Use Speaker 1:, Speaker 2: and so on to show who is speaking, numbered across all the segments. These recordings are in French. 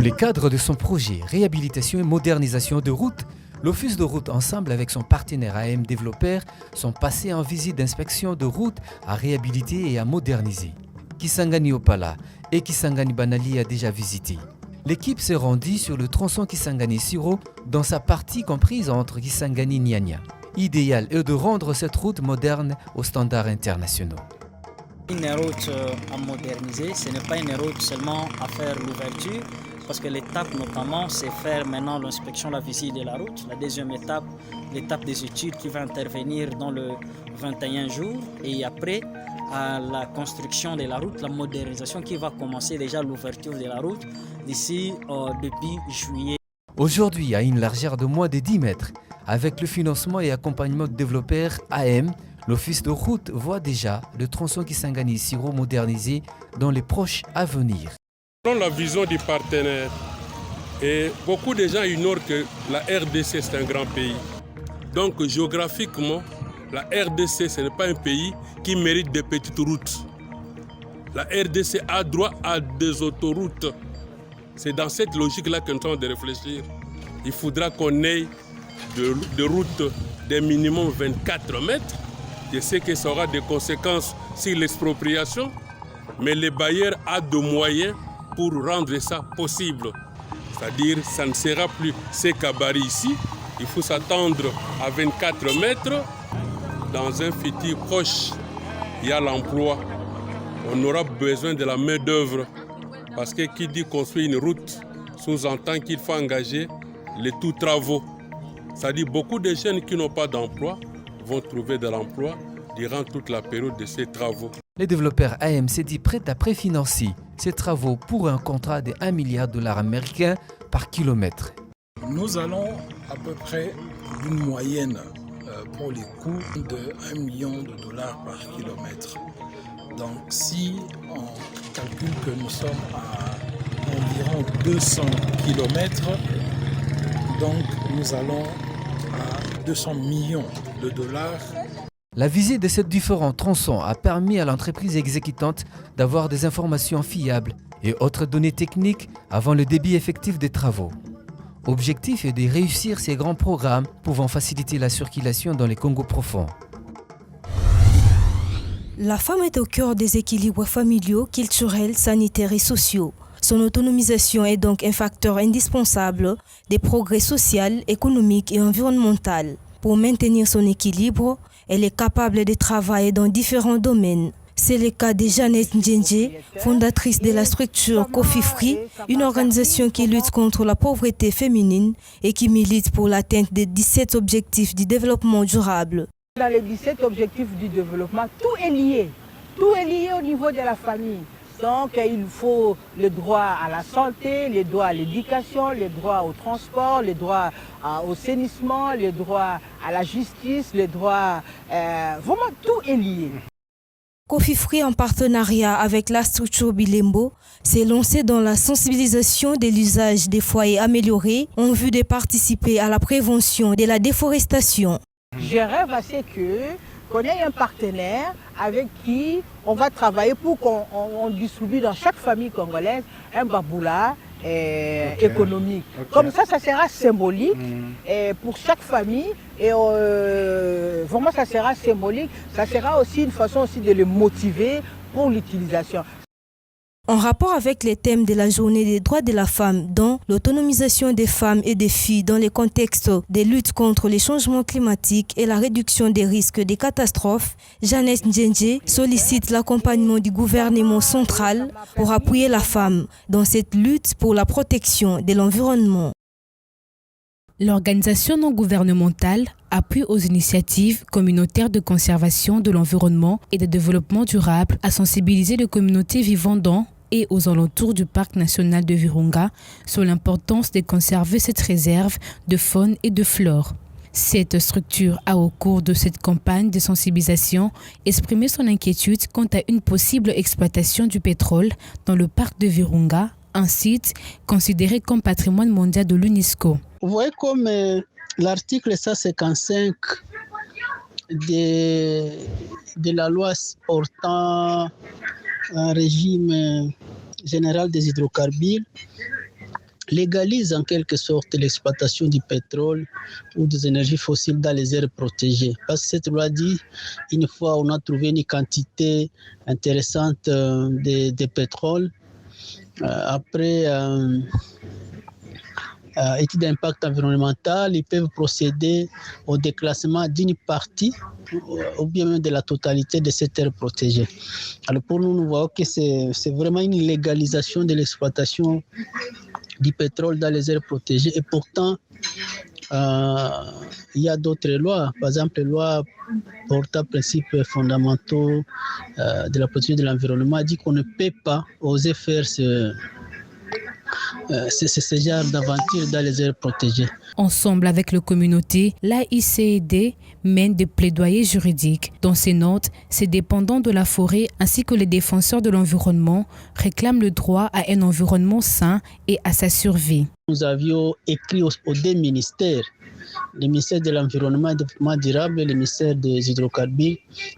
Speaker 1: le cadre de son projet Réhabilitation et modernisation de routes, l'Office de route, ensemble avec son partenaire AM Développeur, sont passés en visite d'inspection de routes à réhabiliter et à moderniser. Kisangani Opala et Kisangani Banali a déjà visité. L'équipe s'est rendue sur le tronçon Kisangani-Siro dans sa partie comprise entre Kisangani et Nyanya. Idéal est de rendre cette route moderne aux standards internationaux.
Speaker 2: Une route à moderniser, ce n'est pas une route seulement à faire l'ouverture, parce que l'étape notamment, c'est faire maintenant l'inspection, la visite de la route. La deuxième étape, l'étape des études qui va intervenir dans le 21 jours. Et après, à la construction de la route, la modernisation qui va commencer déjà l'ouverture de la route d'ici depuis juillet.
Speaker 1: Aujourd'hui, à une largeur de moins de 10 mètres, avec le financement et accompagnement de développeurs AM, l'Office de route voit déjà le tronçon Kisangani-Siro modernisé dans les proches à venir.
Speaker 3: Selon la vision du partenaire, et beaucoup de gens ignorent que la RDC c'est un grand pays. Donc géographiquement, la RDC ce n'est pas un pays qui mérite des petites routes. La RDC a droit à des autoroutes. C'est dans cette logique-là que nous sommes en train de réfléchir. Il faudra qu'on ait de routes de minimum 24 mètres. Je sais que ça aura des conséquences sur l'expropriation, mais les bailleurs ont de moyens pour rendre ça possible. C'est-à-dire que ça ne sera plus ces cabarets ici. Il faut s'attendre à 24 mètres. Dans un futur proche, il y a l'emploi. On aura besoin de la main-d'œuvre. Parce que qui dit construire une route sous-entend qu'il faut engager les tout-travaux. C'est-à-dire beaucoup de jeunes qui n'ont pas d'emploi vont trouver de l'emploi durant toute la période de ces travaux.
Speaker 1: Les développeurs AM s'est dit prêts à préfinancer ces travaux pour un contrat de 1 milliard de dollars américains par kilomètre.
Speaker 4: Nous allons à peu près d'une moyenne pour les coûts de 1 million de dollars par kilomètre. Donc si on calcule que nous sommes à environ 200 kilomètres, donc nous allons à 200 millions de dollars.
Speaker 1: La visite de ces différents tronçons a permis à l'entreprise exécutante d'avoir des informations fiables et autres données techniques avant le début effectif des travaux. Objectif est de réussir ces grands programmes pouvant faciliter la circulation dans les Congo profonds.
Speaker 5: La femme est au cœur des équilibres familiaux, culturels, sanitaires et sociaux. Son autonomisation est donc un facteur indispensable des progrès sociaux, économiques et environnementaux. Pour maintenir son équilibre, elle est capable de travailler dans différents domaines. C'est le cas de Jeannette Ndjenje, fondatrice de la structure Coffee Free, une organisation qui lutte contre la pauvreté féminine et qui milite pour l'atteinte des 17 objectifs du développement durable.
Speaker 6: Dans les 17 objectifs du développement, tout est lié. Tout est lié au niveau de la famille. Donc il faut le droit à la santé, le droit à l'éducation, le droit au transport, le droit au assainissement, le droit à la justice, le droit... vraiment tout est lié.
Speaker 5: Coffee Free, en partenariat avec la structure Bilembo, s'est lancé dans la sensibilisation de l'usage des foyers améliorés en vue de participer à la prévention de la déforestation.
Speaker 6: Je rêve à ce qu'on ait un partenaire avec qui on va travailler pour qu'on distribue dans chaque famille congolaise un baboula économique. Comme ça sera symbolique pour chaque famille et vraiment ça sera symbolique. Ça sera aussi une façon aussi de les motiver pour l'utilisation.
Speaker 5: En rapport avec les thèmes de la journée des droits de la femme, dont l'autonomisation des femmes et des filles dans le contexte des luttes contre les changements climatiques et la réduction des risques des catastrophes, Jeannette Ndjenje sollicite l'accompagnement du gouvernement central pour appuyer la femme dans cette lutte pour la protection de l'environnement.
Speaker 7: L'organisation non gouvernementale appuie aux initiatives communautaires de conservation de l'environnement et de développement durable à sensibiliser les communautés vivant dans et aux alentours du parc national de Virunga sur l'importance de conserver cette réserve de faune et de flore. Cette structure a, au cours de cette campagne de sensibilisation, exprimé son inquiétude quant à une possible exploitation du pétrole dans le parc de Virunga, un site considéré comme patrimoine mondial de l'UNESCO.
Speaker 8: Vous voyez comme l'article 155 de la loi portant un régime général des hydrocarbures légalise en quelque sorte l'exploitation du pétrole ou des énergies fossiles dans les aires protégées. Parce que cette loi dit, une fois on a trouvé une quantité intéressante de pétrole, après étude d'impact environnemental, ils peuvent procéder au déclassement d'une partie ou bien même de la totalité de cette aire protégée. Alors pour nous, nous voyons que c'est vraiment une légalisation de l'exploitation du pétrole dans les aires protégées. Et pourtant, il y a d'autres lois, par exemple les lois portant principes fondamentaux de la protection de l'environnement dit qu'on ne peut pas oser faire ce genre d'aventure dans les aires protégées.
Speaker 7: Ensemble avec la communauté, l'AICED mène des plaidoyers juridiques. Dans ses notes, ses dépendants de la forêt ainsi que les défenseurs de l'environnement réclament le droit à un environnement sain et à sa survie.
Speaker 8: Nous avions écrit aux deux ministères, le ministère de l'Environnement et du Développement durable et le ministère des Hydrocarbures,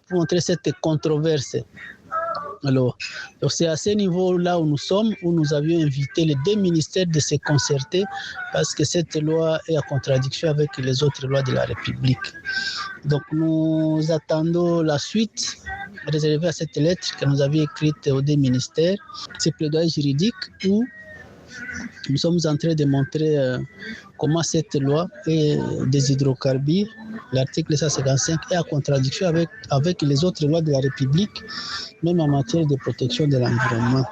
Speaker 8: pour montrer cette controverse. Alors, c'est à ce niveau-là où nous sommes, où nous avions invité les deux ministères de se concerter parce que cette loi est en contradiction avec les autres lois de la République. Donc, nous attendons la suite réservée à cette lettre que nous avions écrite aux deux ministères. C'est plaidoyer juridique où nous sommes en train de montrer comment cette loi des hydrocarbures, l'article 155, est en contradiction avec les autres lois de la République, même en matière de protection de l'environnement.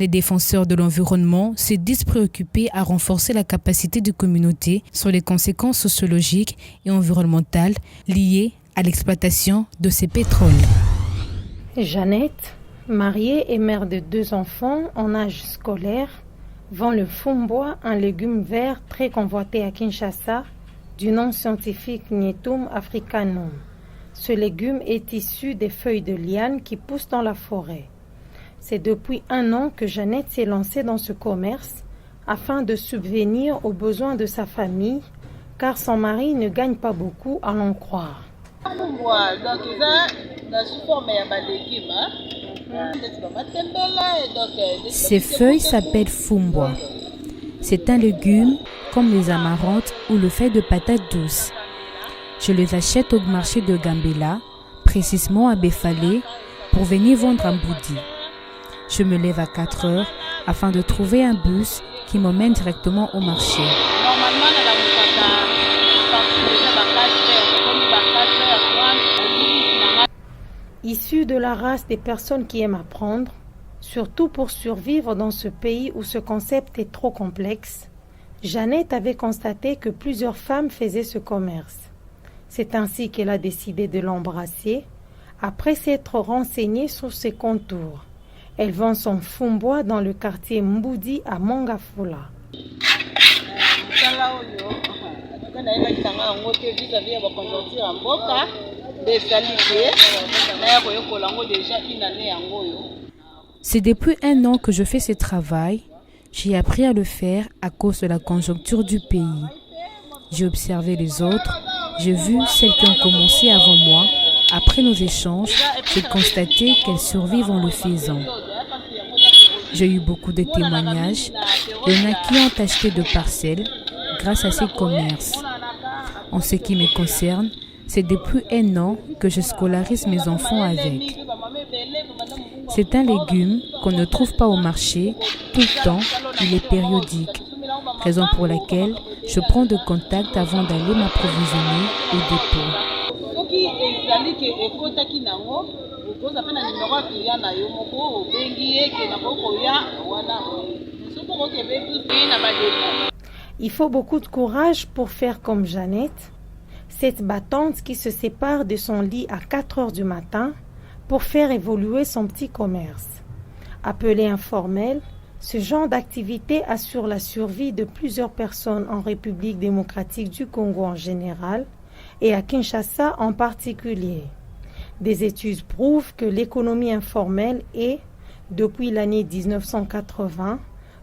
Speaker 7: Les défenseurs de l'environnement se disent préoccupés à renforcer la capacité des communautés sur les conséquences sociologiques et environnementales liées à l'exploitation de ces pétroles.
Speaker 9: Jeannette, mariée et mère de 2 enfants en âge scolaire, vend le fumbwa, un légume vert très convoité à Kinshasa, du nom scientifique Nyetum africanum. Ce légume est issu des feuilles de liane qui poussent dans la forêt. C'est depuis 1 an que Jeannette s'est lancée dans ce commerce afin de subvenir aux besoins de sa famille, car son mari ne gagne pas beaucoup à l'en croire.
Speaker 7: Ces feuilles s'appellent fumbwa. C'est un légume comme les amarantes ou le fait de patates douces. Je les achète au marché de Gambela, précisément à Befalé, pour venir vendre en Boudi. Je me lève à 4 heures afin de trouver un bus qui m'emmène directement au marché.
Speaker 9: Issue de la race des personnes qui aiment apprendre, surtout pour survivre dans ce pays où ce concept est trop complexe, Jeannette avait constaté que plusieurs femmes faisaient ce commerce. C'est ainsi qu'elle a décidé de l'embrasser, après s'être renseignée sur ses contours. Elle vend son fumbwa dans le quartier Mboudi à Mongafula.
Speaker 7: C'est depuis 1 an que je fais ce travail. J'ai appris à le faire à cause de la conjoncture du pays. J'ai observé les autres, j'ai vu celles qui ont commencé avant moi. Après nos échanges, j'ai constaté qu'elles survivent en le faisant. J'ai eu beaucoup de témoignages. Il y en a qui ont acheté de parcelles grâce à ces commerces. En ce qui me concerne, c'est depuis 1 an que je scolarise mes enfants avec. C'est un légume qu'on ne trouve pas au marché tout le temps, il est périodique. Raison pour laquelle je prends de contact avant d'aller m'approvisionner au dépôt.
Speaker 9: Il faut beaucoup de courage pour faire comme Jeannette, cette battante qui se sépare de son lit à 4 heures du matin pour faire évoluer son petit commerce. Appelé informel, ce genre d'activité assure la survie de plusieurs personnes en République démocratique du Congo en général et à Kinshasa en particulier. Des études prouvent que l'économie informelle est, depuis l'année 1980,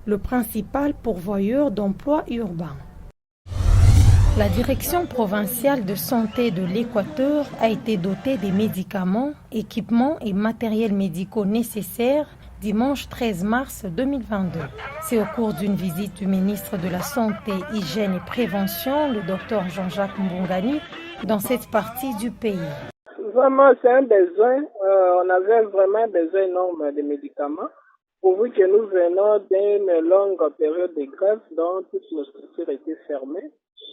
Speaker 9: le principal pourvoyeur d'emplois urbains. La direction provinciale de santé de l'Équateur a été dotée des médicaments, équipements et matériels médicaux nécessaires dimanche 13 mars 2022. C'est au cours d'une visite du ministre de la Santé, Hygiène et Prévention, le docteur Jean-Jacques Mbongani, dans cette partie du pays.
Speaker 10: Vraiment, c'est un besoin. On avait vraiment besoin énorme de médicaments. Pourvu que nous venons d'une longue période de grève dont toutes nos structures étaient fermées.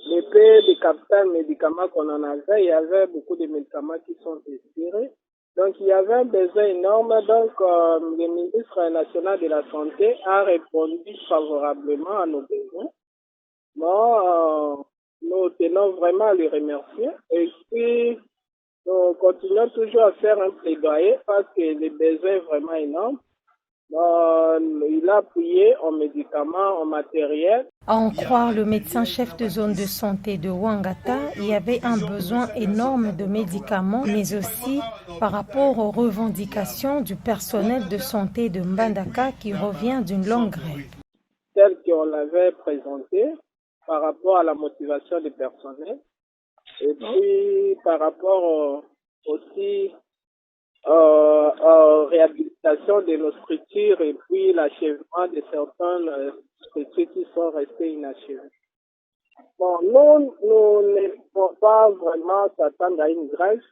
Speaker 10: Les peu de capital médicaments qu'on en avait, il y avait beaucoup de médicaments qui sont expirés. Donc, il y avait un besoin énorme. Donc, le ministre national de la Santé a répondu favorablement à nos besoins. Bon, nous tenons vraiment à les remercier. Et puis, nous continuons toujours à faire un plaidoyer parce que le besoin est vraiment énorme. Il a appuyé en médicaments, en matériel.
Speaker 9: À en croire le médecin-chef de zone de santé de Ouangata, il y avait un besoin énorme de médicaments, mais aussi par rapport aux revendications du personnel de santé de Mbandaka qui revient d'une longue grève.
Speaker 10: Tel qu'on l'avait présenté par rapport à la motivation du personnel et puis par rapport aussi réhabilitation de nos structures et puis l'achèvement de certaines structures qui sont restées inachevées. Bon, nous ne pouvons pas vraiment s'attendre à une grève,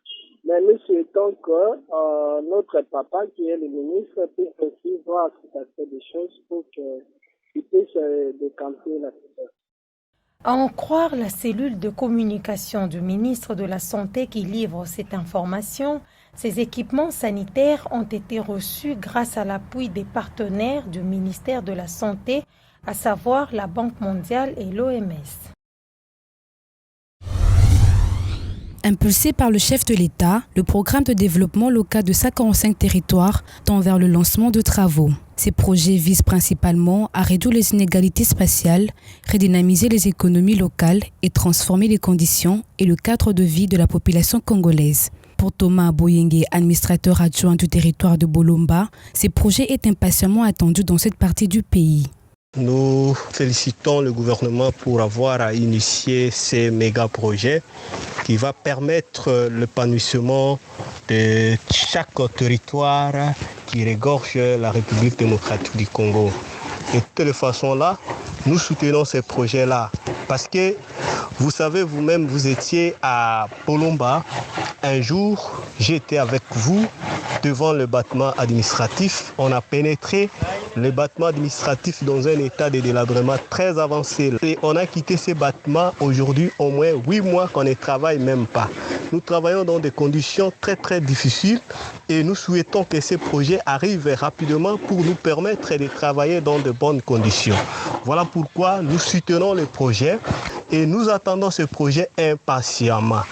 Speaker 10: mais nous souhaitons que notre papa, qui est le ministre, puisse aussi voir cet aspect des choses pour qu'il puisse décanter la situation.
Speaker 9: À en croire la cellule de communication du ministre de la Santé qui livre cette information, ces équipements sanitaires ont été reçus grâce à l'appui des partenaires du ministère de la Santé, à savoir la Banque mondiale et l'OMS.
Speaker 7: Impulsé par le chef de l'État, le programme de développement local de 55 territoires tend vers le lancement de travaux. Ces projets visent principalement à réduire les inégalités spatiales, redynamiser les économies locales et transformer les conditions et le cadre de vie de la population congolaise. Pour Thomas Boyenge, administrateur adjoint du territoire de Bolomba, ces projets est impatiemment attendu dans cette partie du pays.
Speaker 11: Nous félicitons le gouvernement pour avoir initié ces méga-projets qui va permettre l'épanouissement de chaque territoire qui regorge la République démocratique du Congo. De toute façon-là, nous soutenons ces projets-là parce que vous savez vous-même, vous étiez à Bolomba. Un jour, j'étais avec vous devant le bâtiment administratif. On a pénétré le bâtiment administratif dans un état de délabrement très avancé. Et on a quitté ces bâtiments aujourd'hui au moins 8 mois qu'on ne travaille même pas. Nous travaillons dans des conditions très très difficiles et nous souhaitons que ces projets arrivent rapidement pour nous permettre de travailler dans de bonnes conditions. Voilà pourquoi nous soutenons le projet et nous attendons ce projet impatiemment.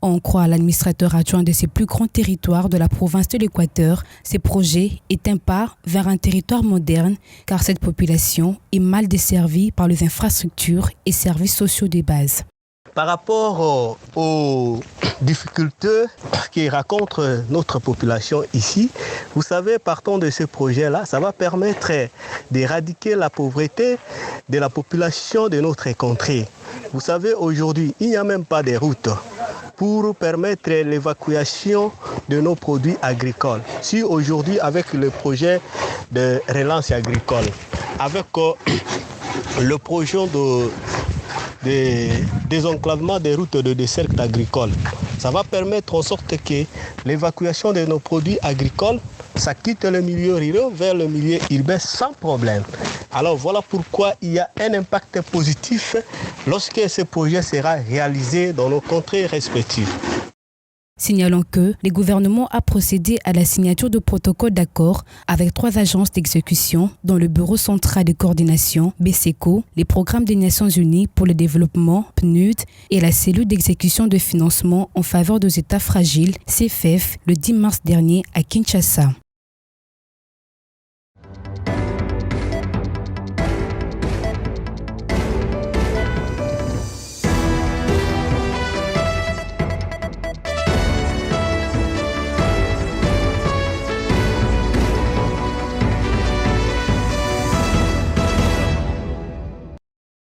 Speaker 7: On croit à l'administrateur adjoint de ces plus grands territoires de la province de l'Équateur. Ces projets est un pas vers un territoire moderne car cette population est mal desservie par les infrastructures et services sociaux de base.
Speaker 11: Par rapport aux difficultés qui rencontre notre population ici, vous savez, partant de ce projet-là, ça va permettre d'éradiquer la pauvreté de la population de notre contrée. Vous savez, aujourd'hui, il n'y a même pas de route pour permettre l'évacuation de nos produits agricoles. Si aujourd'hui, avec le projet de relance agricole, avec le projet de désenclavement des routes de dessert agricole, ça va permettre en sorte que l'évacuation de nos produits agricoles, ça quitte le milieu rural vers le milieu urbain sans problème. Alors voilà pourquoi il y a un impact positif lorsque ce projet sera réalisé dans nos contrées respectives.
Speaker 7: Signalons que le gouvernement a procédé à la signature de protocoles d'accord avec 3 agences d'exécution dont le Bureau central de coordination, BCECO, les programmes des Nations Unies pour le développement, PNUD, et la cellule d'exécution de financement en faveur des États fragiles, CFF, le 10 mars dernier à Kinshasa.